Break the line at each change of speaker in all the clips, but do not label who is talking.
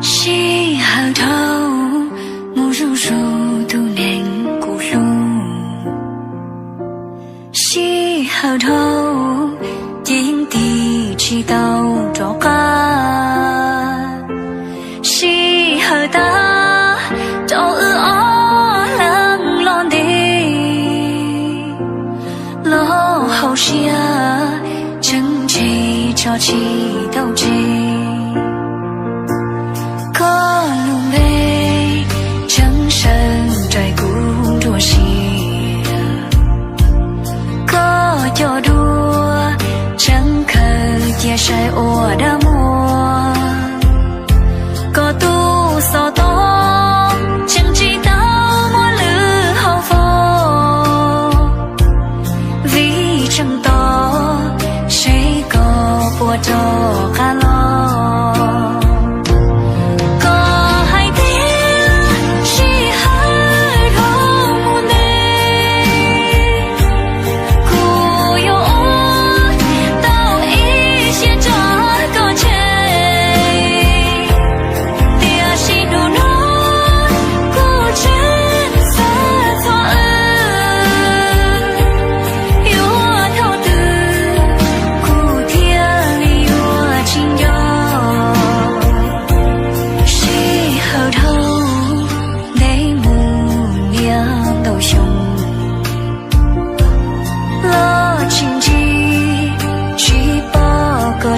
西河头，木如树都能古路。西河头，天地知道着家。西河大，就我冷浪的，老好些，正气朝气斗气。可路梅，正身在古着西，可叫多，正可接晒我的梦，可都扫动，正知道我路好风，为正道，谁个不着看了。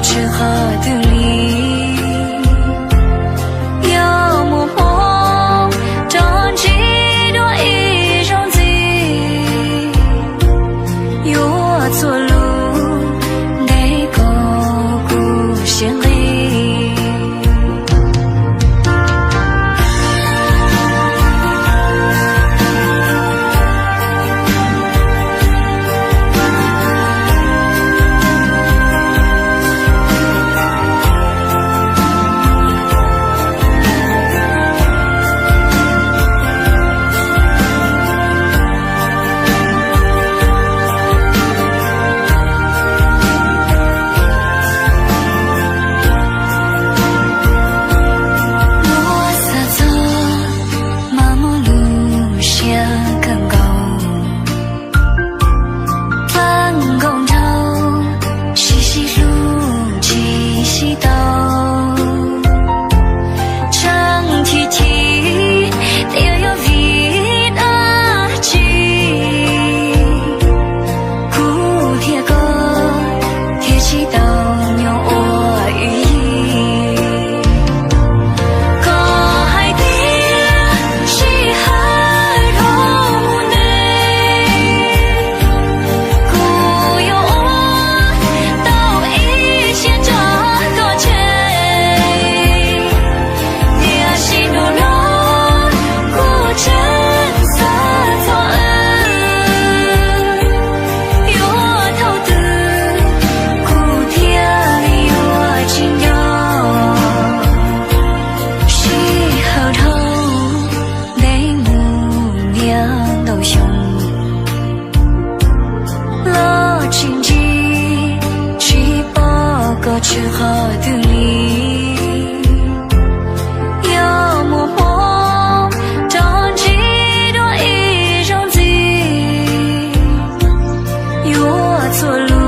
之河的里，要么梦，长几多一种子，有错路，得个故乡里。之河的里，要么梦，长几多一种子，有错路。